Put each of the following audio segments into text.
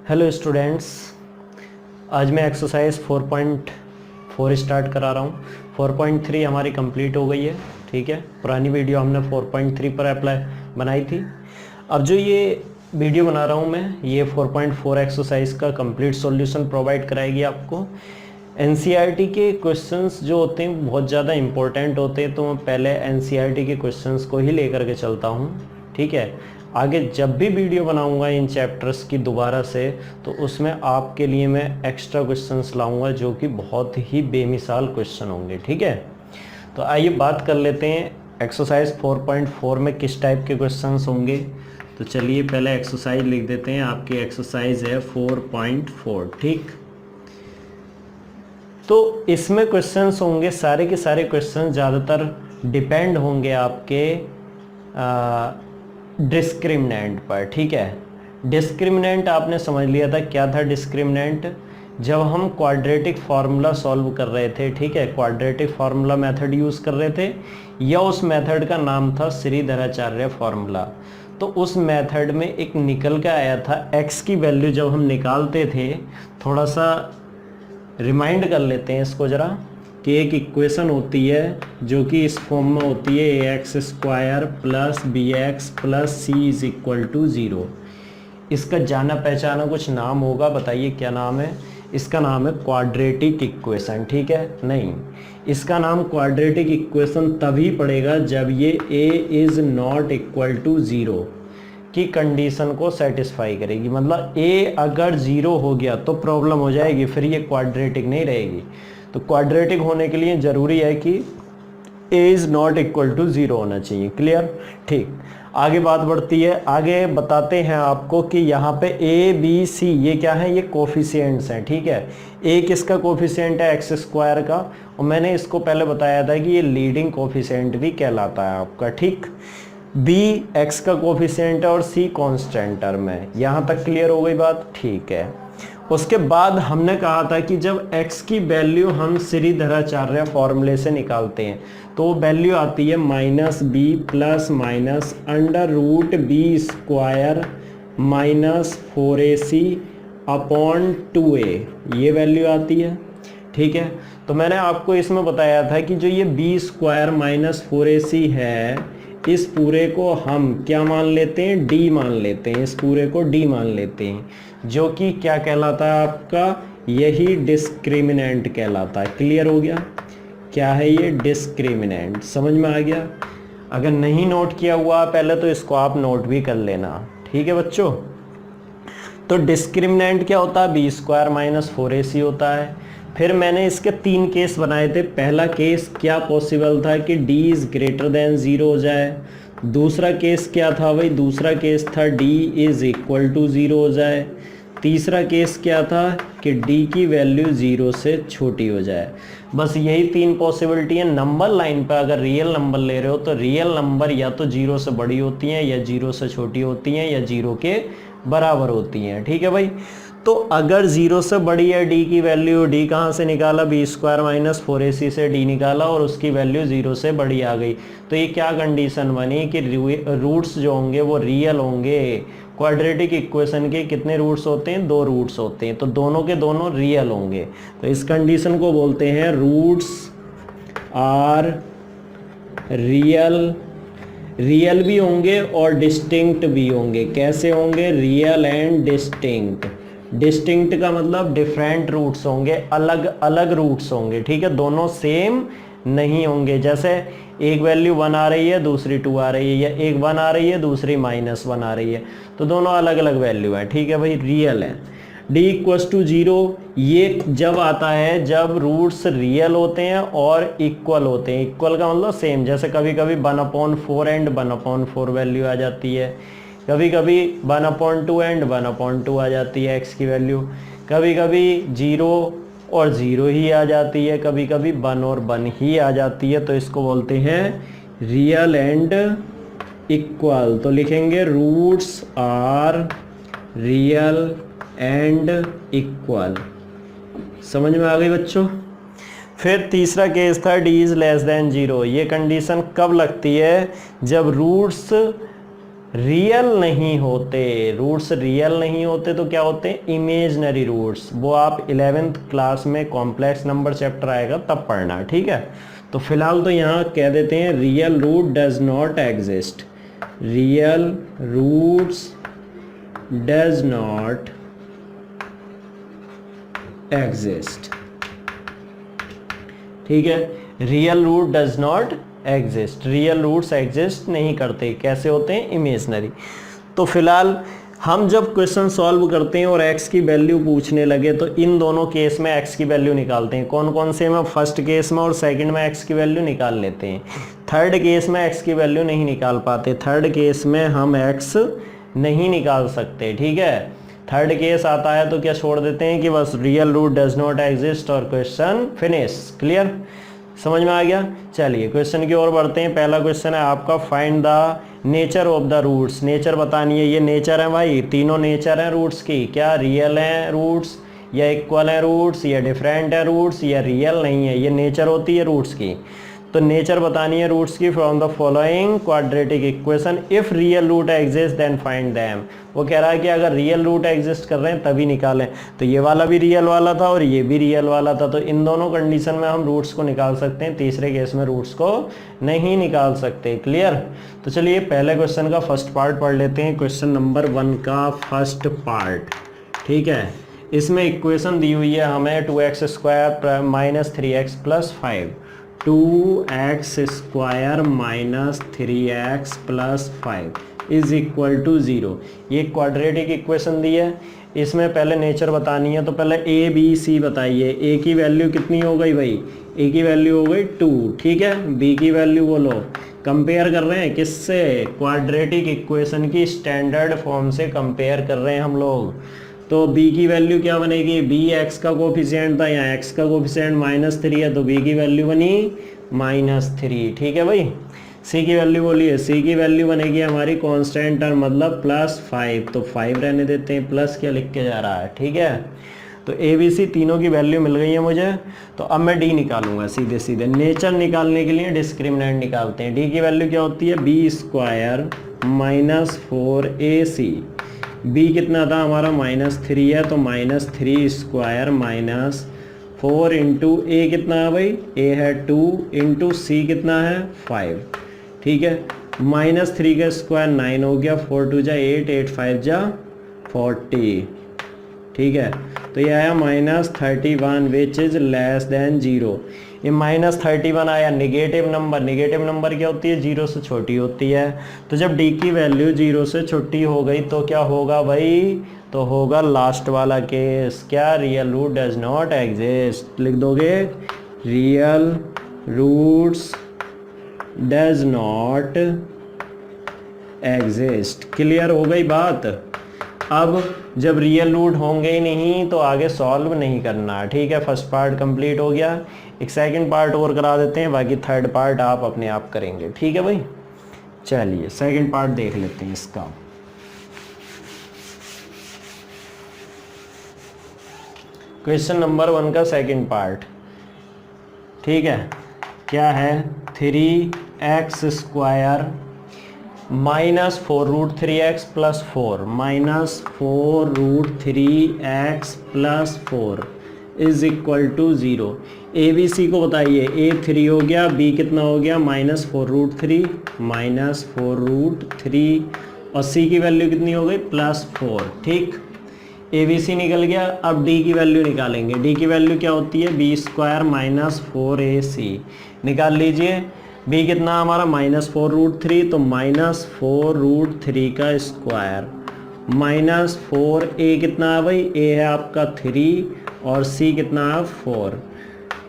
Hello students, आज मैं exercise 4.4 start करा रहा हूँ। 4.3 हमारी कंप्लीट हो गई है। ठीक है, पुरानी वीडियो हमने 4.3 पर अप्लाई बनाई थी। अब जो ये वीडियो बना रहा हूँ मैं, ये 4.4 एक्सरसाइज का कंप्लीट सॉल्यूशन प्रोवाइड कराएगी आपको। एनसीईआरटी के क्वेश्चंस जो होते हैं बहुत ज़्यादा इंपॉर्टेंट होते हैं, तो मैं पहले एनसीईआरटी के क्वेश्चंस को ही लेकर के चलता हूँ। ठीक है, आगे जब भी वीडियो बनाऊंगा इन चैप्टर्स की दोबारा से, तो उसमें आपके लिए मैं एक्स्ट्रा क्वेश्चंस लाऊंगा जो कि बहुत ही बेमिसाल क्वेश्चन होंगे। ठीक है, तो आइए बात कर लेते हैं एक्सरसाइज 4.4 में किस टाइप के क्वेश्चंस होंगे। तो चलिए पहले एक्सरसाइज लिख देते हैं। आपकी एक्सरसाइज है 4.4। ठीक, तो इसमें क्वेश्चंस होंगे, सारे के सारे क्वेश्चन ज़्यादातर डिपेंड होंगे आपके डिस्क्रिमिनेंट पर। ठीक है, डिस्क्रिमिनेंट आपने समझ लिया था क्या था डिस्क्रिमिनेंट, जब हम क्वाड्रेटिक फार्मूला सॉल्व कर रहे थे। ठीक है, क्वाड्रेटिक फार्मूला मेथड यूज़ कर रहे थे, या उस मेथड का नाम था श्रीधराचार्य फार्मूला। तो उस मेथड में एक निकल के आया था x की वैल्यू जब हम निकालते थे, थोड़ा सा रिमाइंड कर लेते हैं इसको ज़रा, कि एक इक्वेशन होती है जो कि इस फॉर्म में होती है ax square plus B X plus C is equal to 0। इसका जाना पहचाना कुछ नाम होगा, बताइए क्या नाम है। इसका नाम है क्वाड्रेटिक इक्वेशन। ठीक है, नहीं, इसका नाम क्वाड्रेटिक इक्वेशन तभी पड़ेगा जब ये a is not equal to 0 की कंडीशन को सेटिस्फाई करेगी। मतलब a अगर 0 हो गया तो प्रॉब्लम हो जाएगी, फिर ये क्वाड्रेटिक नहीं रहेगी। तो क्वाड्रेटिक होने के लिए ज़रूरी है कि a is not equal to 0 होना चाहिए। क्लियर? ठीक, आगे बात बढ़ती है। आगे बताते हैं आपको कि यहाँ पे a b c ये क्या है, ये कोफिशिएंट्स हैं। ठीक है, a किसका कोफिशिएंट है, एक्स स्क्वायर का, और मैंने इसको पहले बताया था कि ये लीडिंग कोफिशिएंट भी कहलाता है आपका। ठीक, b x का कोफिशिएंट है और c कांस्टेंट टर्म है। यहाँ तक क्लियर हो गई बात? ठीक है, उसके बाद हमने कहा था कि जब x की वैल्यू हम श्रीधराचार्य फॉर्मूले से निकालते हैं तो वैल्यू आती है -b plus minus under root B square minus 4ac upon 2a, ये वैल्यू आती है। ठीक है, तो मैंने आपको इसमें बताया था कि जो ये बी स्क्वायर माइनस 4ac है, इस पूरे को हम क्या मान लेते हैं, d मान लेते हैं। इस पूरे को d मान लेते हैं, जो कि क्या कहलाता है आपका, यही डिस्क्रिमिनेंट कहलाता है। क्लियर हो गया? क्या है ये? डिस्क्रिमिनेंट। समझ में आ गया? अगर नहीं नोट किया हुआ पहले तो इसको आप नोट भी कर लेना। ठीक है बच्चों, तो डिस्क्रिमिनेंट क्या होता है, बी स्क्वायर माइनस 4ac होता है। फिर मैंने इसके 3 केस बनाए थे। पहला केस क्या पॉसिबल था कि d इज़ ग्रेटर देन 0 हो जाए। दूसरा केस क्या था भाई, दूसरा केस था d इज़ इक्वल टू 0 हो जाए। तीसरा केस क्या था कि d की वैल्यू 0 से छोटी हो जाए। बस यही 3 पॉसिबिलिटी है। नंबर लाइन पर अगर रियल नंबर ले रहे हो तो रियल नंबर या तो 0 से बड़ी होती हैं, या 0 से छोटी होती हैं, या 0 के बराबर होती हैं। ठीक है भाई, तो अगर 0 से बड़ी है d की वैल्यू, d कहाँ से निकाला, बी स्क्वायर माइनस 4ac से d निकाला और उसकी वैल्यू 0 से बड़ी आ गई, तो ये क्या कंडीशन बनी कि रूट्स जो होंगे वो रियल होंगे। क्वाड्रेटिक इक्वेशन के कितने रूट्स होते हैं, 2 रूट्स होते हैं, तो दोनों के दोनों रियल होंगे। तो इस कंडीशन को बोलते हैं रूट्स आर रियल। रियल भी होंगे और डिस्टिंक्ट भी होंगे। कैसे होंगे, रियल एंड डिस्टिंक्ट। डिस्टिंक्ट का मतलब डिफरेंट रूट्स होंगे, अलग अलग रूट्स होंगे। ठीक है, दोनों सेम नहीं होंगे। जैसे एक वैल्यू 1 आ रही है, दूसरी 2 आ रही है, या एक 1 आ रही है, दूसरी -1 आ रही है, तो दोनों अलग अलग वैल्यू है। ठीक है भाई, रियल है। d इक्वल्स टू 0 ये जब आता है जब रूट्स रियल होते हैं और इक्वल होते हैं। इक्वल का मतलब सेम, जैसे कभी कभी 1/4 एंड 1/4 वैल्यू आ जाती है, कभी कभी 1/2 एंड 1/2 आ जाती है x की वैल्यू, कभी कभी 0 और 0 ही आ जाती है, कभी कभी 1 और 1 ही आ जाती है। तो इसको बोलते हैं रियल एंड इक्वल। तो लिखेंगे roots are real and equal. समझ में आ गई बच्चों? फिर तीसरा केस था d इज़ लेस देन 0। ये कंडीशन कब लगती है, जब रूट्स रियल नहीं होते, रूट्स रियल नहीं होते तो क्या होते हैं, इमेजनरी रूट्स। वो आप 11th क्लास में कॉम्प्लेक्स नंबर चैप्टर आएगा तब पढ़ना, ठीक है। तो फिलहाल तो यहाँ कह देते हैं real root does not exist, real roots does not exist, ठीक है। Real root does not exist, real roots exist नहीं करते, कैसे होते हैं, इमेजनरी। तो फिलहाल हम जब क्वेश्चन सॉल्व करते हैं और x की वैल्यू पूछने लगे तो इन दोनों केस में x की वैल्यू निकालते हैं। कौन कौन से में, फर्स्ट केस में और सेकंड में x की वैल्यू निकाल लेते हैं। थर्ड केस में x की वैल्यू नहीं निकाल पाते, थर्ड केस में हम x नहीं निकाल सकते, ठीक है। थर्ड केस आता है तो क्या छोड़ देते हैं कि बस real root does not exist और क्वेश्चन फिनिश। क्लियर, समझ में आ गया। चलिए क्वेश्चन की ओर बढ़ते हैं। पहला क्वेश्चन है आपका, find the nature of the roots. Nature बतानी है, ये नेचर है भाई, तीनों नेचर है रूट्स की। क्या रियल हैं रूट्स, या इक्वल हैं रूट्स, या डिफरेंट है रूट्स, या रियल नहीं है, ये नेचर होती है रूट्स की। तो नेचर बतानी है रूट्स की from the following quadratic equation, if real root exist then find them. वो कह रहा है कि अगर रियल रूट एग्जिस्ट कर रहे हैं तभी निकालें। तो ये वाला भी रियल वाला था और ये भी रियल वाला था, तो इन दोनों कंडीशन में हम रूट्स को निकाल सकते हैं, तीसरे केस में रूट्स को नहीं निकाल सकते। क्लियर। तो चलिए पहले क्वेश्चन का फर्स्ट पार्ट पढ़ लेते हैं, क्वेश्चन नंबर 1 का फर्स्ट पार्ट, ठीक है। इसमें इक्वेशन दी हुई है हमें 2x square minus 3x plus 5, 2x square minus 3x plus 5 is equal to 0। ये क्वाड्रेटिक इक्वेशन दी है, इसमें पहले नेचर बतानी है। तो पहले ए बी सी बताइए। ए की वैल्यू कितनी हो गई भाई, ए की वैल्यू हो गई 2, ठीक है। बी की वैल्यू बोलो, कंपेयर कर रहे हैं किससे, क्वाड्रेटिक इक्वेशन की स्टैंडर्ड फॉर्म से कंपेयर कर रहे हैं हम लोग। तो b की वैल्यू क्या बनेगी, b x का कोफिशिएंट था, यहाँ x का कोफिशिएंट -3 है तो b की वैल्यू बनी -3, ठीक है भाई। c की वैल्यू बोलिए, c की वैल्यू बनेगी हमारी कांस्टेंट टर्म मतलब +5, तो 5 रहने देते हैं, प्लस क्या लिख के जा रहा है, ठीक है। तो a b c तीनों की वैल्यू मिल गई है मुझे। तो अब मैं d निकालूंगा सीधे सीधे। नेचर निकालने के लिए डिस्क्रिमिनेंट निकालते हैं। d की वैल्यू क्या होती है, b square minus 4ac, b कितना था हमारा -3 है तो -3 स्क्वायर माइनस 4 इंटू ए कितना है भाई, a है 2 इंटू सी कितना है 5, ठीक है। -3 का स्क्वायर 9 हो गया, 4 2 जा 8, 8 5 जा 40, ठीक है। तो ये आया -31 विच इज लेस देन 0। ये -31 आया निगेटिव नंबर। निगेटिव नंबर क्या होती है, 0 से छोटी होती है। तो जब d की वैल्यू 0 से छोटी हो गई तो क्या होगा भाई, तो होगा लास्ट वाला केस, क्या, real root does not exist. लिख दोगे, real roots does not exist. Clear हो गई बात। अब जब रियल रूट होंगे ही नहीं तो आगे सॉल्व नहीं करना, ठीक है। फर्स्ट पार्ट कंप्लीट हो गया, एक सेकंड पार्ट और करा देते हैं, बाकी थर्ड पार्ट आप अपने आप करेंगे, ठीक है भाई। चलिए सेकंड पार्ट देख लेते हैं इसका। क्वेश्चन नंबर 1 का सेकंड पार्ट, ठीक है। क्या है, 3x square minus 4√3x plus 4 -4√3x plus 4 is equal to 0। A B C को बताइए, a 3 हो गया, b कितना हो गया -4√3 और c की वैल्यू कितनी हो गई +4, ठीक। ए बी सी निकल गया। अब d की वैल्यू निकालेंगे। d की वैल्यू क्या होती है, b स्क्वायर माइनस 4ac निकाल लीजिए। b कितना हमारा -4√3, तो -4√3 का स्क्वायर -4a कितना है भाई, a है आपका 3 और c कितना है 4।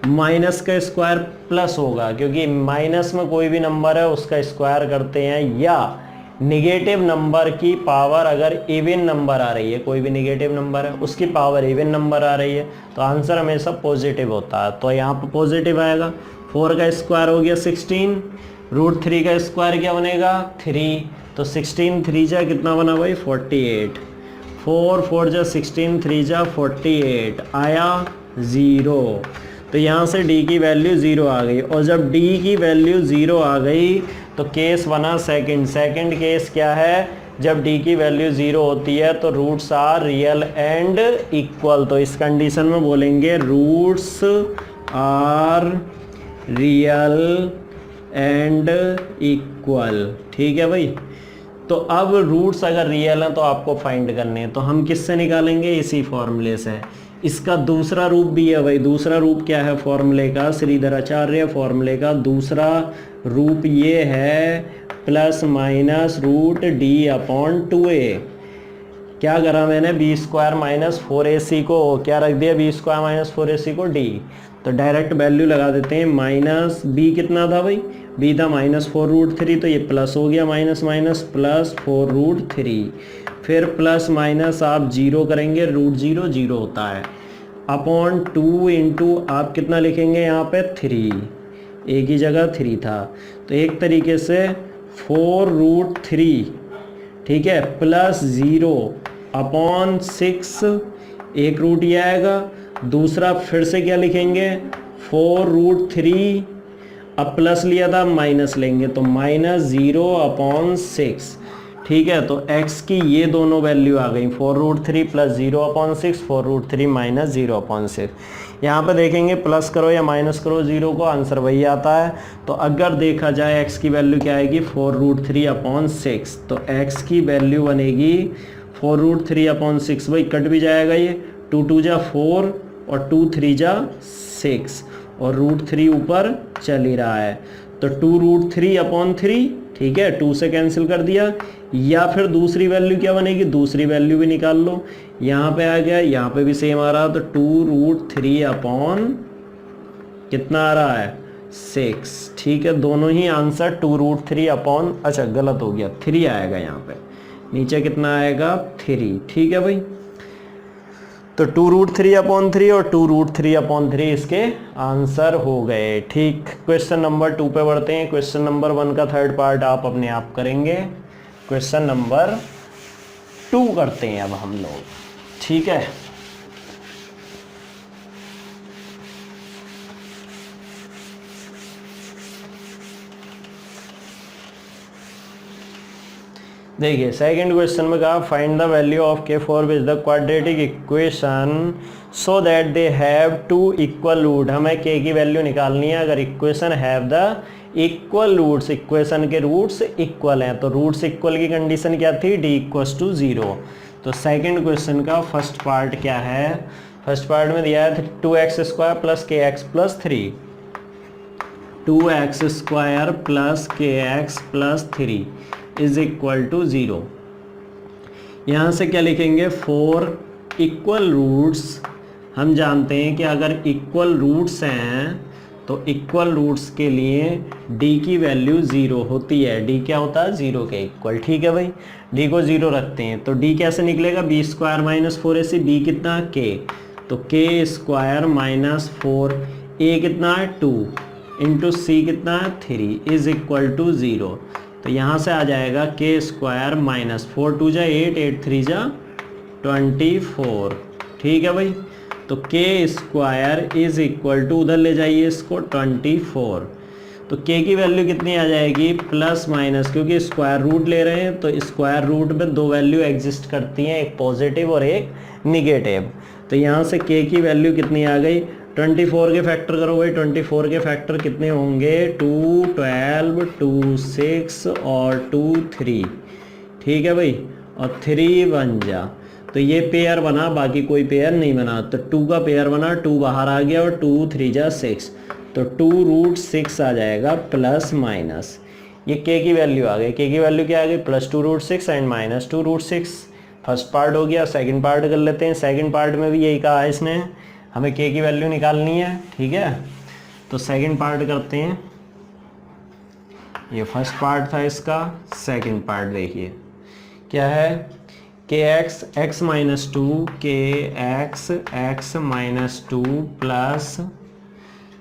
माइनस का स्क्वायर प्लस होगा क्योंकि माइनस में कोई भी नंबर है उसका स्क्वायर करते हैं, या निगेटिव नंबर की पावर अगर इवन नंबर आ रही है, कोई भी निगेटिव नंबर है उसकी पावर इवन नंबर आ रही है तो आंसर हमेशा पॉजिटिव होता है। तो यहाँ पर पॉजिटिव आएगा। 4 का स्क्वायर हो गया 16, √3 का स्क्वायर क्या बनेगा 3, तो 16 3 जा कितना बना भाई 48, 4 4 जा 16 3 जा 48 आया 0। तो यहाँ से d की वैल्यू 0 आ गई, और जब d की वैल्यू 0 आ गई तो केस बना सेकंड केस क्या है, जब डी की वैल्यू 0 होती है तो roots are real and equal. तो इस कंडीशन में बोलेंगे roots are real and equal. ठीक है भाई। तो अब रूट्स अगर रियल हैं तो आपको फाइंड करने हैं, तो हम किससे निकालेंगे, इसी फॉर्मूले से। इसका दूसरा रूप भी है भाई। दूसरा रूप क्या है फॉर्मूले का, श्रीधराचार्य फॉर्मूले का दूसरा रूप ये है plus minus root D upon 2a। क्या करा मैंने, बी स्क्वायर माइनस 4ac को क्या रख दिया, बी स्क्वायर माइनस 4ac को डी। तो डायरेक्ट वैल्यू लगा देते हैं। माइनस बी कितना था भाई, बी था -4√3, तो ये प्लस हो गया, माइनस माइनस प्लस 4√3। फिर प्लस माइनस आप जीरो करेंगे, √0 0 होता है, अपॉन 2 इंटू आप कितना लिखेंगे यहाँ पे 3, एक ही जगह 3 था, तो एक तरीके से 4√3, ठीक है, प्लस 0 अपॉन 6, एक रूट ये आएगा। दूसरा फिर से क्या लिखेंगे, 4√3, अब प्लस लिया था माइनस लेंगे तो -0 अपॉन 6। ठीक है, तो x की ये दोनों वैल्यू आ गई, 4√3 प्लस 0 अपॉन 6, 4√3 माइनस 0 अपॉन 6। यहाँ पे देखेंगे प्लस करो या माइनस करो 0 को, आंसर वही आता है। तो अगर देखा जाए x की वैल्यू क्या आएगी, 4√3 अपॉन 6, तो x की वैल्यू बनेगी 4√3 अपॉन 6। भाई कट भी जाएगा ये, 2 2 जा 4 और 2 3 जा 6 और √3 ऊपर चल ही रहा है, तो 2√3 अपॉन 3, ठीक है, 2 से कैंसिल कर दिया। या फिर दूसरी वैल्यू क्या बनेगी, दूसरी वैल्यू भी निकाल लो, यहाँ पे आ गया, यहाँ पे भी सेम आ रहा, तो 2√3 अपॉन कितना आ रहा है 6। ठीक है, दोनों ही आंसर 2√3 अपॉन, अच्छा गलत हो गया, 3 आएगा यहाँ पे, नीचे कितना आएगा 3। ठीक है भाई, तो 2√3 अपॉन 3 और 2√3 अपॉन 3 इसके आंसर हो गए। ठीक, क्वेश्चन नंबर 2 पे बढ़ते हैं। क्वेश्चन नंबर 1 का थर्ड पार्ट आप अपने आप करेंगे, क्वेश्चन नंबर 2 करते हैं अब हम लोग। ठीक है, देखिए सेकंड क्वेश्चन में कहा find the value of k for which the quadratic equation so that they have two equal root. हमें k की वैल्यू निकालनी है अगर equation have the equal roots, equation के रूट्स इक्वल हैं। तो रूट्स इक्वल की कंडीशन क्या थी, d = 0। तो सेकंड क्वेश्चन का फर्स्ट पार्ट क्या है, फर्स्ट पार्ट में दिया है 2x² + kx + 3, 2x² + kx + 3 is equal to 0। यहाँ से क्या लिखेंगे, 4 इक्वल रूट्स। हम जानते हैं कि अगर इक्वल रूट्स हैं तो इक्वल रूट्स के लिए d की वैल्यू 0 होती है। d क्या होता है, 0 के इक्वल। ठीक है भाई, d को 0 रखते हैं तो d कैसे निकलेगा, b² - 4ac, b कितना k, तो k² - 4, a कितना है 2 इंटू c कितना है 3 इज इक्वल टू 0। तो यहाँ से आ जाएगा k² - 4 2 जा 8, 8 3 जा 24। ठीक है भाई, तो k² इज इक्वल टू, उधर ले जाइए इसको 24। तो k की वैल्यू कितनी आ जाएगी, प्लस माइनस, क्योंकि स्क्वायर रूट ले रहे हैं तो स्क्वायर रूट में दो वैल्यू एग्जिस्ट करती हैं, एक पॉजिटिव और एक निगेटिव। तो यहाँ से k की वैल्यू कितनी आ गई, 24 के फैक्टर करो भाई, 24 के फैक्टर कितने होंगे, 2 12 2 6 और 2 3। ठीक है भाई, और 3 बन जा, तो ये पेयर बना, बाकी कोई पेयर नहीं बना। तो 2 का पेयर बना, 2 बाहर आ गया और 2 3 जा 6, तो 2√6 आ जाएगा प्लस माइनस। ये k की वैल्यू आ गई, k की वैल्यू क्या आ गई, +2√6 एंड -2√6। फर्स्ट पार्ट हो गया, सेकंड पार्ट कर लेते हैं। सेकंड पार्ट में भी यही कहा है इसने, हमें k की वैल्यू निकालनी है। ठीक है, तो सेकंड पार्ट करते हैं। ये फर्स्ट पार्ट था इसका, सेकंड पार्ट देखिए क्या है, kx x - 2 kx x - 2 +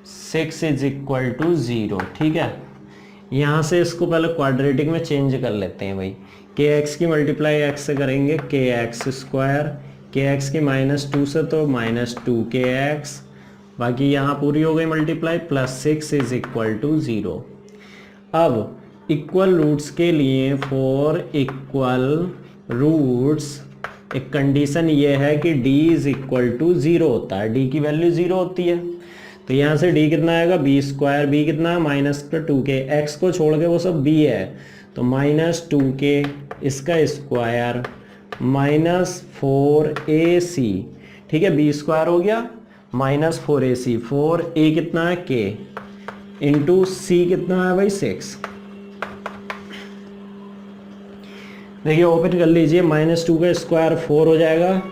6 is equal to 0। ठीक है, यहाँ से इसको पहले क्वाड्रेटिक में चेंज कर लेते हैं भाई। kx की मल्टीप्लाई x से करेंगे, kx², kx की -2 से तो -2kx, बाकी यहाँ पूरी हो गई मल्टीप्लाई, +6 इज इक्वल टू 0। अब इक्वल रूट्स के लिए, फॉर इक्वल रूट्स एक कंडीशन ये है कि d इज इक्वल टू 0 होता है, d की वैल्यू 0 होती है। तो यहाँ से d कितना आएगा, बी स्क्वायर, बी कितना है -2k, x को छोड़ के वो सब b है, तो -2k इसका स्क्वायर -4ac, ठीक है, बी स्क्वायर हो गया -4ac, 4a कितना है k, इंटू c कितना है भाई 6। देखिए ओपन कर लीजिए, -2 का स्क्वायर 4 हो जाएगा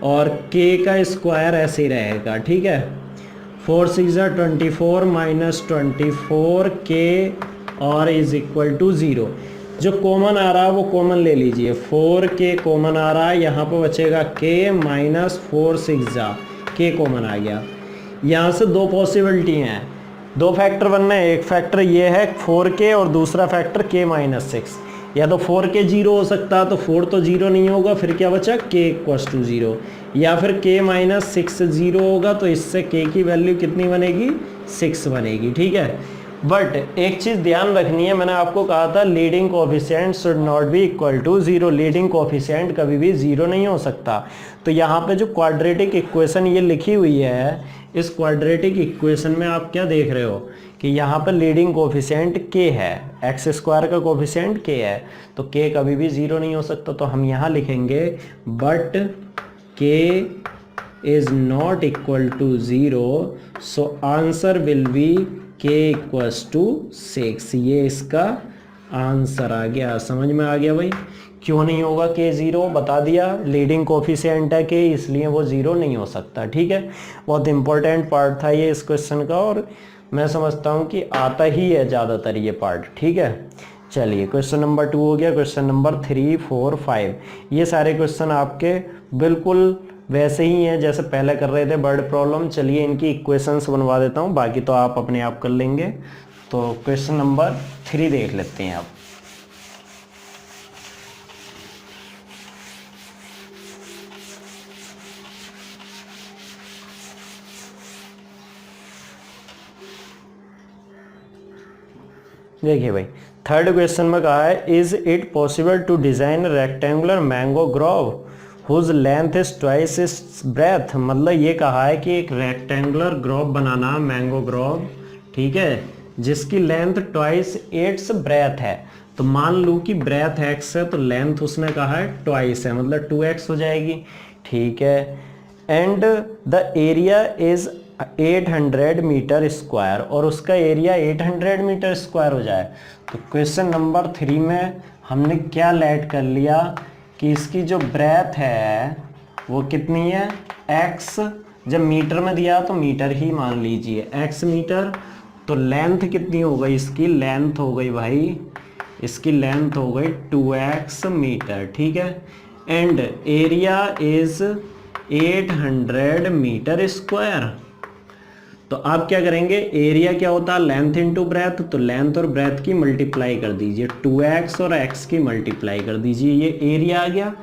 और k का स्क्वायर ऐसे ही रहेगा, ठीक है। 4 6 24 -24 k और इज इक्वल टू 0। जो कॉमन आ रहा है वो कॉमन ले लीजिए, 4k कॉमन आ रहा है, यहाँ पर बचेगा k -4 6 k कॉमन आ गया। यहाँ से दो पॉसिबिलिटी हैं, दो फैक्टर बनना है, एक फैक्टर ये है 4k और दूसरा फैक्टर k -6। या तो 4k 0 हो सकता है, तो 4 तो 0 नहीं होगा, फिर क्या बचा k = 0, या फिर k -6 0 होगा, तो इससे k की वैल्यू कितनी बनेगी, 6 बनेगी, ठीक है। बट एक चीज़ ध्यान रखनी है, मैंने आपको कहा था leading coefficient should not be equal to 0, leading coefficient कभी भी 0 नहीं हो सकता। तो यहाँ पे जो क्वाड्रेटिक इक्वेशन ये लिखी हुई है, इस क्वाड्रेटिक इक्वेशन में आप क्या देख रहे हो कि यहाँ पर लीडिंग कोफिशिएंट k है, x स्क्वायर का कोफिशिएंट k है, तो k कभी भी 0 नहीं हो सकता। तो हम यहाँ लिखेंगे but k is not equal to 0, so answer will be k = 6। ये इसका आंसर आ गया, समझ में आ गया भाई। क्यों नहीं होगा k 0, बता दिया, लीडिंग कोफिशिएंट है k, इसलिए वो 0 नहीं हो सकता, ठीक है। बहुत इंपॉर्टेंट पार्ट था ये इस क्वेश्चन का, और मैं समझता हूँ कि आता ही है ज़्यादातर ये पार्ट, ठीक है। चलिए क्वेश्चन नंबर 2 हो गया, क्वेश्चन नंबर 3 4 5, ये सारे क्वेश्चन आपके बिल्कुल वैसे ही हैं जैसे पहले कर रहे थे वर्ड प्रॉब्लम। चलिए इनकी इक्वेशंस बनवा देता हूँ, बाकी तो आप अपने आप कर लेंगे। तो क्वेश्चन नंबर 3 देख लेते हैं आप। देखिए भाई, थर्ड क्वेश्चन में कहा है is it possible to design rectangular mango grove whose length is twice its breadth. मतलब ये कहा है कि एक रेक्टेंगुलर ग्रोव बनाना, मैंगो ग्रोव, ठीक है, जिसकी लेंथ ट्वाइस इट्स ब्रेथ है। तो मान लूँ कि ब्रेथ x है तो लेंथ उसने कहा है ट्वाइस है, मतलब 2x हो जाएगी, ठीक है। And the area is 800 metre square, और उसका एरिया 800 मीटर स्क्वायर हो जाए। तो क्वेश्चन नंबर 3 में हमने क्या लेट कर लिया कि इसकी जो ब्रेथ है वो कितनी है, x, जब मीटर में दिया तो मीटर ही मान लीजिए, x मीटर। तो लेंथ कितनी हो गई, इसकी लेंथ हो गई भाई, इसकी लेंथ हो गई 2x मीटर, ठीक है। And area is 800 metre square. तो आप क्या करेंगे, एरिया क्या होता है, लेंथ इंटू ब्रेथ, तो लेंथ और ब्रेथ की मल्टीप्लाई कर दीजिए, 2x और x की मल्टीप्लाई कर दीजिए, ये एरिया आ गया।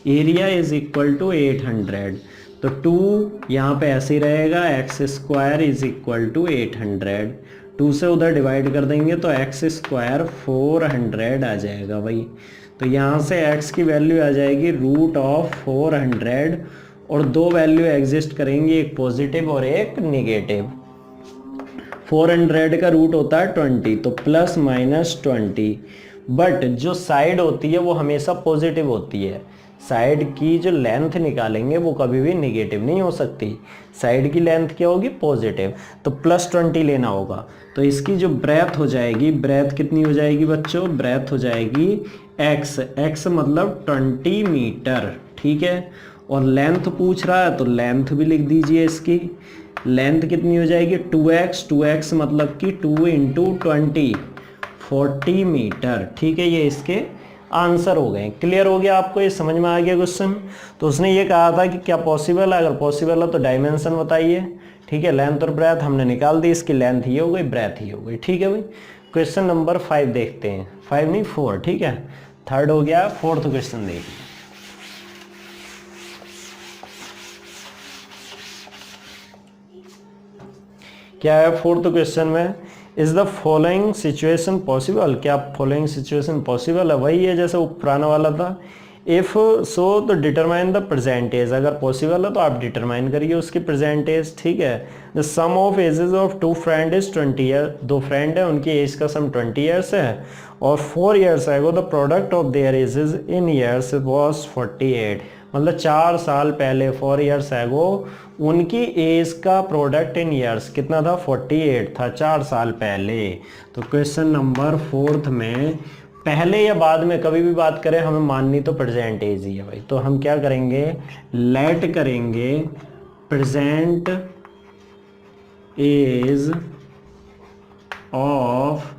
एरिया इज इक्वल टू 800, तो 2 यहाँ पे ऐसे ही रहेगा, x square is equal to 800, 2 से उधर डिवाइड कर देंगे तो x स्क्वायर 400 आ जाएगा भाई। तो यहाँ से x की वैल्यू आ जाएगी √400, और दो वैल्यू एग्जिस्ट करेंगी, एक पॉजिटिव और एक नेगेटिव। 400 का रूट होता है 20, तो ±20, बट जो साइड होती है वो हमेशा पॉजिटिव होती है। साइड की जो लेंथ निकालेंगे वो कभी भी नेगेटिव नहीं हो सकती, साइड की लेंथ क्या होगी, पॉजिटिव, तो +20 लेना होगा। तो इसकी जो ब्रेथ हो जाएगी, ब्रेथ कितनी हो जाएगी बच्चों, ब्रेथ हो जाएगी x मतलब 20 मीटर, ठीक है। और लेंथ पूछ रहा है तो लेंथ भी लिख दीजिए, इसकी लेंथ कितनी हो जाएगी 2x मतलब कि 2 × 20 40 मीटर, ठीक है। ये इसके आंसर हो गए। क्लियर हो गया आपको, ये समझ में आ गया क्वेश्चन। तो उसने ये कहा था कि क्या पॉसिबल है, अगर पॉसिबल है तो डायमेंशन बताइए, ठीक है। लेंथ और ब्रेथ हमने निकाल दी, इसकी लेंथ ये हो गई, ब्रेथ ही हो गई, ठीक है भाई। क्वेश्चन नंबर 5 देखते हैं, 5 नहीं 4, ठीक है, थर्ड हो गया, फोर्थ क्वेश्चन देखिए। क्या है फोर्थ क्वेश्चन में, is the following situation possible, क्या फॉलोइंग सिचुएशन पॉसिबल है, वही है जैसे वो पुराना वाला था। इफ सो तो डिटरमाइन द प्रेजेंट एज, अगर पॉसिबल है तो आप डिटरमाइन करिए उसकी प्रेजेंट एज, ठीक है। The sum of ages of two friend is 20 year, दो फ्रेंड है उनकी एज का सम 20 ईयर्स है, और 4 years ago the product of their edges in years was 48, मतलब 4 साल पहले 4 ईयर्स एगो उनकी एज का प्रोडक्ट इन ईयर्स कितना था, 48 था 4 साल पहले। तो क्वेश्चन नंबर 4 में पहले या बाद में कभी भी बात करें हमें माननी तो प्रेजेंट एज ही है भाई। तो हम क्या करेंगे, लेट करेंगे प्रेजेंट एज ऑफ,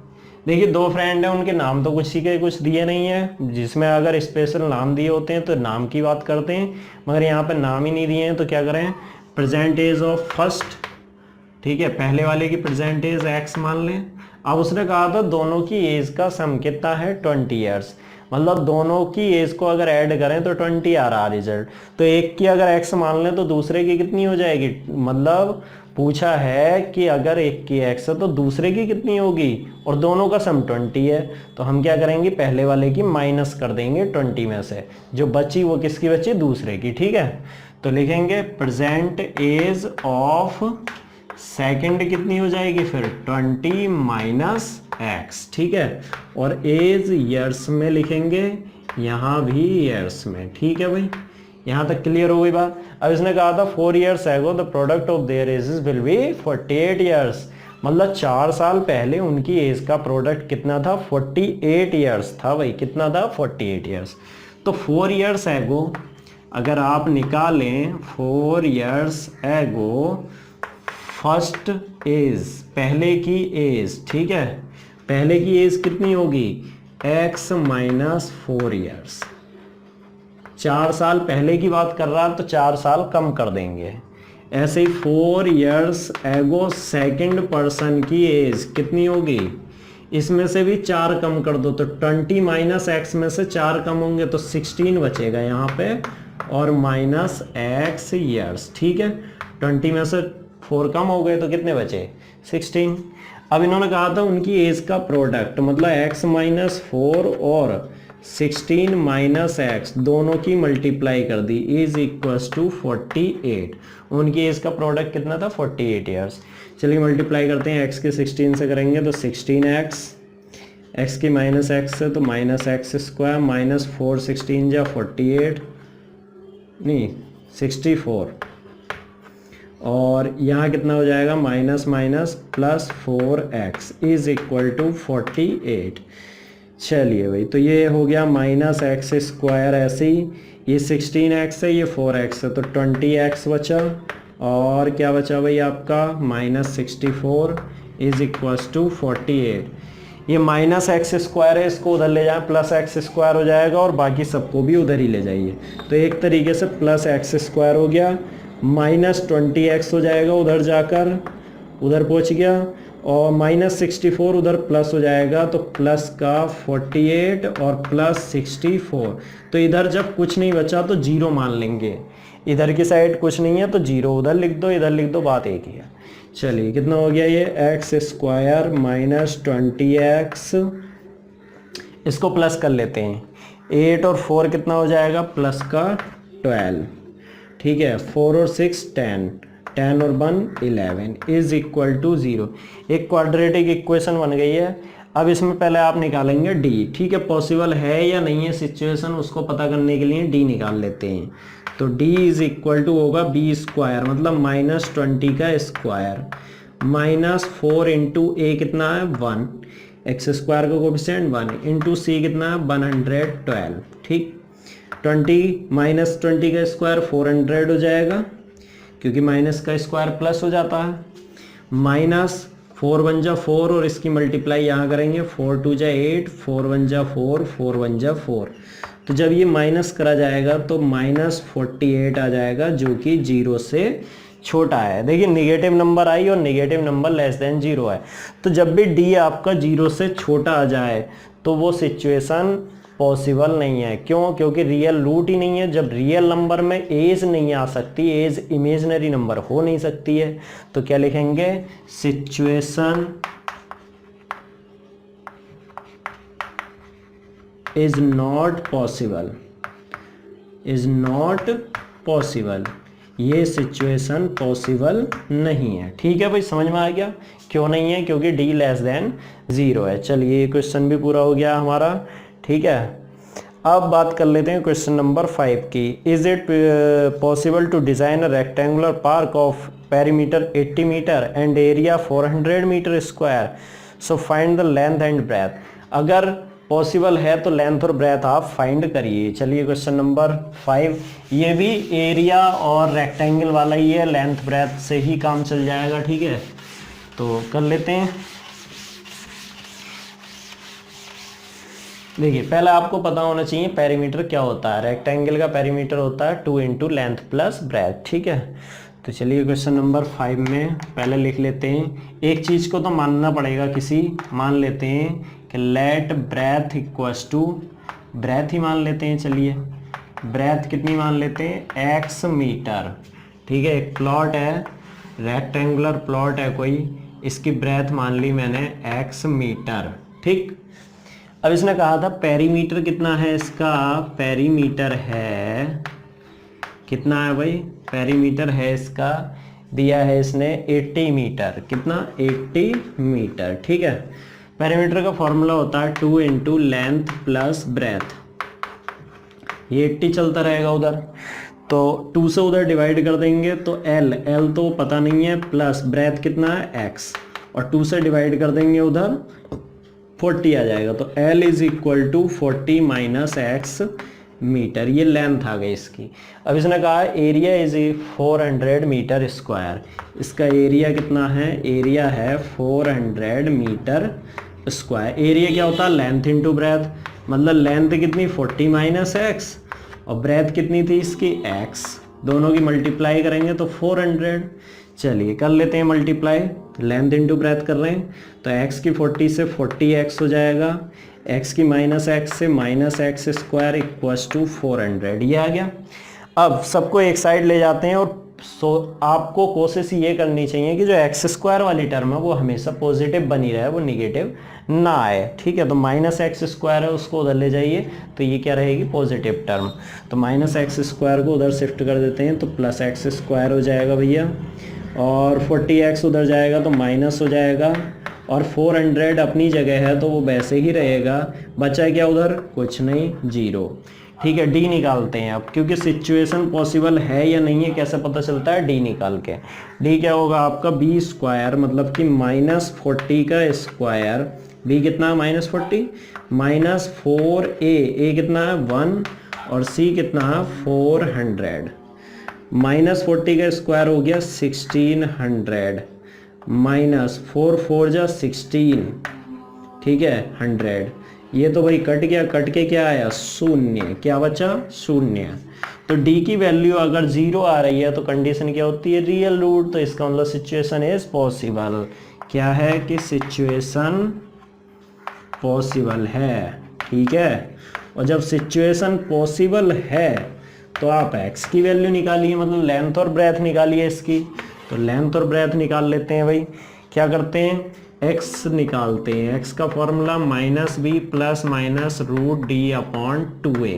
देखिए दो फ्रेंड हैं उनके नाम तो कुछ ही के कुछ दिए नहीं है, जिसमें अगर स्पेशल नाम दिए होते हैं तो नाम की बात करते हैं, मगर यहाँ पे नाम ही नहीं दिए हैं तो क्या करें, प्रेजेंट एज ऑफ फर्स्ट, ठीक है, पहले वाले की प्रेजेंट एज एक्स मान लें। अब उसने कहा था दोनों की एज का सम कितना है, 20 ईयर्स, मतलब दोनों की एज को अगर ऐड करें तो 20 आ रहा रिजल्ट। तो एक की अगर एक्स मान लें तो दूसरे की कितनी हो जाएगी, मतलब पूछा है कि अगर एक की एक्स है तो दूसरे की कितनी होगी, और दोनों का सम 20 है। तो हम क्या करेंगे, पहले वाले की माइनस कर देंगे 20 में से, जो बची वो किसकी बची, दूसरे की, ठीक है। तो लिखेंगे प्रेजेंट एज ऑफ सेकंड कितनी हो जाएगी फिर 20 माइनस एक्स, ठीक है। और एज ईयर्स में लिखेंगे, यहाँ भी ईयर्स में, ठीक है भाई, यहाँ तक क्लियर हो गई बात। अब इसने कहा था 4 years ago the product of their edges will be 48 years, मतलब 4 साल पहले उनकी एज का प्रोडक्ट कितना था, 48 ईयर्स था भाई, कितना था 48 ईयर्स। तो 4 ईयर्स एगो अगर आप निकालें, 4 ईयर्स एगो फर्स्ट एज, पहले की एज, ठीक है, पहले की एज कितनी होगी, x माइनस 4 ईयर्स, 4 साल पहले की बात कर रहा तो 4 साल कम कर देंगे। ऐसे ही 4 ईयर्स एगो सेकंड पर्सन की एज कितनी होगी, इसमें से भी 4 कम कर दो तो 20 माइनस एक्स में से 4 कम होंगे तो 16 बचेगा यहाँ पे, और माइनस एक्स ईयर्स, ठीक है। 20 में से 4 कम हो गए तो कितने बचे, 16। अब इन्होंने कहा था उनकी एज का प्रोडक्ट, मतलब x माइनस 4 और 16 माइनस एक्स दोनों की मल्टीप्लाई कर दी, इज इक्वल्स टू 48। उनकी एज का प्रोडक्ट कितना था, 48 ईयर्स। चलिए मल्टीप्लाई करते हैं, x के 16 से करेंगे तो 16x, x की माइनस एक्स है तो माइनस एक्स स्क्वायर, माइनस 4 16 जा 48 नहीं 64, और यहाँ कितना हो जाएगा, minus minus plus 4x is equal to 48। चलिए भाई, तो ये हो गया माइनस एक्स स्क्वायर, ऐसे ही ये 16x है, ये 4x है, तो 20x बचा, और क्या बचा भाई आपका माइनस 64 इज इक्वल्स टू 48। ये माइनस एक्स स्क्वायर है, इसको उधर ले जाए प्लस एक्स स्क्वायर हो जाएगा, और बाकी सबको भी उधर ही ले जाइए। तो एक तरीके से प्लस एक्स स्क्वायर हो गया, माइनस 20x हो जाएगा उधर जाकर, उधर पहुंच गया, और माइनस 64 उधर प्लस हो जाएगा, तो प्लस का 48 और प्लस 64। तो इधर जब कुछ नहीं बचा तो जीरो मान लेंगे, इधर की साइड कुछ नहीं है तो जीरो उधर लिख दो, इधर लिख दो, बात एक ही है। चलिए कितना हो गया ये, एक्स स्क्वायर माइनस 20x, इसको प्लस कर लेते हैं, 8 और 4 कितना हो जाएगा, प्लस का 12, ठीक है, 4 और 6 10, 10 और 1 11 इज इक्वल टू 0। एक क्वाड्रेटिक इक्वेशन बन गई है। अब इसमें पहले आप निकालेंगे d, ठीक है, पॉसिबल है या नहीं है सिचुएशन उसको पता करने के लिए d निकाल लेते हैं। तो d इज इक्वल टू होगा b स्क्वायर, मतलब माइनस 20 का स्क्वायर, माइनस 4 इंटू ए कितना है 1, एक्स स्क्वायर का कोफिशिएंट 1, इंटू सी कितना है 112, ठीक। 20 माइनस 20 का स्क्वायर 400 हो जाएगा, क्योंकि माइनस का स्क्वायर प्लस हो जाता है, माइनस 4 1 जा 4, और इसकी मल्टीप्लाई यहाँ करेंगे, 4 2 जा 8, 4 1 जा 4, 4 1 जा 4। तो जब ये माइनस करा जाएगा तो माइनस 48 आ जाएगा, जो कि 0 से छोटा है। देखिए निगेटिव नंबर आई और निगेटिव नंबर लेस देन 0 है, तो जब भी d आपका 0 से छोटा आ जाए तो वो सिचुएशन पॉसिबल नहीं है। क्यों? क्योंकि रियल रूट ही नहीं है। जब रियल नंबर में एज नहीं आ सकती, एज इमेजिनरी नंबर हो नहीं सकती है, तो क्या लिखेंगे, situation is not possible, is not possible, ये सिचुएशन पॉसिबल नहीं है। ठीक है भाई, समझ में आ गया क्यों नहीं है, क्योंकि d लेस देन 0 है। चलिए ये क्वेश्चन भी पूरा हो गया हमारा। ठीक है, अब बात कर लेते हैं क्वेश्चन नंबर 5 की। Is it possible to design a rectangular park of perimeter 80 metre and area 400 metre square, so find the length and breadth. अगर पॉसिबल है तो लेंथ और ब्रेथ आप फाइंड करिए। चलिए क्वेश्चन नंबर 5, ये भी एरिया और रेक्टेंगल वाला ही है, लेंथ ब्रेथ से ही काम चल जाएगा। ठीक है, तो कर लेते हैं। देखिए, पहले आपको पता होना चाहिए पेरीमीटर क्या होता है। रेक्टेंगल का पेरीमीटर होता है 2 इंटू लेंथ प्लस ब्रेथ। ठीक है, तो चलिए क्वेश्चन नंबर 5 में पहले लिख लेते हैं। एक चीज़ को तो मानना पड़ेगा किसी, मान लेते हैं कि let breath equals to, breath ही मान लेते हैं। चलिए ब्रेथ कितनी मान लेते हैं, x मीटर। ठीक है, एक प्लॉट है, रेक्टेंगुलर प्लॉट है कोई, इसकी ब्रेथ मान ली मैंने x मीटर। ठीक, अब इसने कहा था पेरीमीटर कितना है इसका, पेरीमीटर है कितना है भाई, पेरीमीटर है इसका दिया है इसने 80 मीटर। कितना, 80 मीटर। ठीक है, पेरीमीटर का फॉर्मूला होता है 2 इंटू लेंथ प्लस ब्रेथ। ये 80 चलता रहेगा उधर, तो 2 से उधर डिवाइड कर देंगे तो L तो पता नहीं है, प्लस ब्रेथ कितना है x, और 2 से डिवाइड कर देंगे उधर 40 आ जाएगा, तो L is equal to 40 minus x metre. ये लेंथ आ गई इसकी। अब इसने कहा एरिया इज 400 मीटर स्क्वायर। इसका एरिया कितना है, एरिया है 400 मीटर स्क्वायर। एरिया क्या होता है, लेंथ इंटू ब्रेथ, मतलब लेंथ कितनी 40 माइनस एक्स, और ब्रेथ कितनी थी इसकी x, दोनों की मल्टीप्लाई करेंगे तो 400। चलिए कर लेते हैं मल्टीप्लाई, लेंथ इंटू ब्रेथ कर रहे हैं तो x की 40 से 40x हो जाएगा, x की माइनस एक्स से minus x square equals to 400। ये आ गया। अब सबको एक साइड ले जाते हैं, और आपको कोशिश ये करनी चाहिए कि जो एक्स स्क्वायर वाली टर्म है वो हमेशा पॉजिटिव बनी रहे, वो निगेटिव ना आए। ठीक है, तो माइनस एक्स स्क्वायर है उसको उधर ले जाइए तो ये क्या रहेगी, पॉजिटिव टर्म। तो माइनस एक्स स्क्वायर को उधर शिफ्ट कर देते हैं तो प्लस एक्स स्क्वायर हो जाएगा भैया, और 40x उधर जाएगा तो माइनस हो जाएगा, और 400 अपनी जगह है तो वो वैसे ही रहेगा। बचा क्या उधर, कुछ नहीं, 0। ठीक है, डी निकालते हैं अब, क्योंकि सिचुएशन पॉसिबल है या नहीं है कैसे पता चलता है, डी निकाल के। डी क्या होगा आपका, बी स्क्वायर, मतलब कि माइनस 40 का स्क्वायर, बी कितना माइनस 40, माइनस 4a कितना है 1, और सी कितना है 400। माइनस 40 का स्क्वायर हो गया 1600, माइनस 4 जा 16। ठीक है, 100। ये तो भाई कट गया, कट के क्या आया, शून्य। क्या बचा, शून्य। तो d की वैल्यू अगर 0 आ रही है तो कंडीशन क्या होती है, रियल रूट। तो इसका मतलब सिचुएशन इज पॉसिबल। क्या है कि सिचुएशन पॉसिबल है। ठीक है, और जब सिचुएशन पॉसिबल है तो आप x की वैल्यू निकालिए, मतलब लेंथ और ब्रेथ निकालिए इसकी। तो लेंथ और ब्रेथ निकाल लेते हैं भाई। क्या करते हैं, x निकालते हैं, x का formula minus b plus minus root D upon 2a।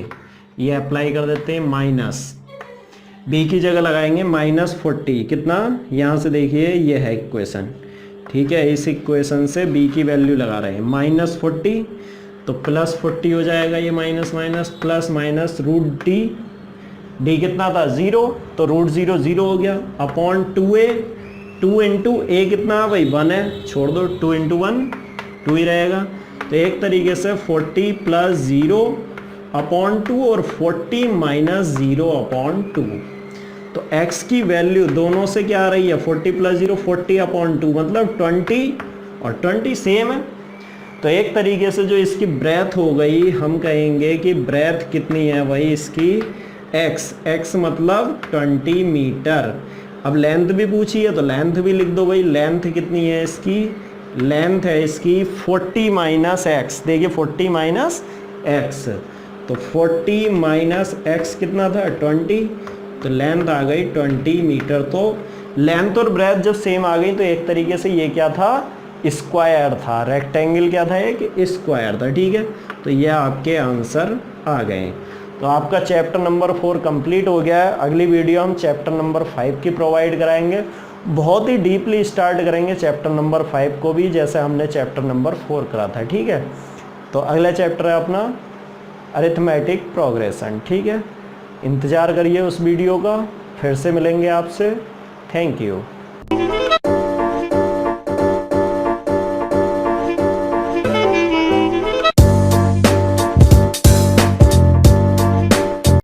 ये अप्लाई कर देते हैं, माइनस b की जगह लगाएंगे माइनस 40। कितना, यहाँ से देखिए ये है इक्वेशन। ठीक है, इस इक्वेशन से b की वैल्यू लगा रहे हैं माइनस 40, तो प्लस 40 हो जाएगा, ये minus minus plus minus root d, d कितना था 0, तो रूट 0 0 हो गया, अपॉन 2a, 2 इंटू ए कितना भाई 1 है, छोड़ दो, 2 इंटू 1 2 ही रहेगा। तो एक तरीके से 40 प्लस 0 अपॉन 2 और 40 माइनस 0 अपॉन 2। तो x की वैल्यू दोनों से क्या आ रही है, 40 प्लस 0 40 अपॉन 2, मतलब 20, और 20 सेम है। तो एक तरीके से जो इसकी ब्रेथ हो गई, हम कहेंगे कि ब्रेथ कितनी है भाई इसकी, x मतलब 20 मीटर। अब लेंथ भी पूछी है तो लेंथ भी लिख दो भाई, लेंथ कितनी है इसकी, लेंथ है इसकी 40 माइनस एक्स। देखिए 40 माइनस एक्स, तो 40 माइनस एक्स कितना था 20, तो लेंथ आ गई 20 मीटर। तो लेंथ और ब्रेथ जब सेम आ गई तो एक तरीके से ये क्या था, स्क्वायर था, रेक्टेंगल क्या था, एक स्क्वायर था। ठीक है, तो ये आपके आंसर आ गए। तो आपका चैप्टर नंबर 4 कंप्लीट हो गया है। अगली वीडियो हम चैप्टर नंबर 5 की प्रोवाइड कराएंगे, बहुत ही डीपली स्टार्ट करेंगे चैप्टर नंबर 5 को भी, जैसे हमने चैप्टर नंबर 4 करा था। ठीक है, तो अगला चैप्टर है अपना अरिथमेटिक प्रोग्रेशन। ठीक है, इंतज़ार करिए उस वीडियो का, फिर से मिलेंगे आपसे। Thank you.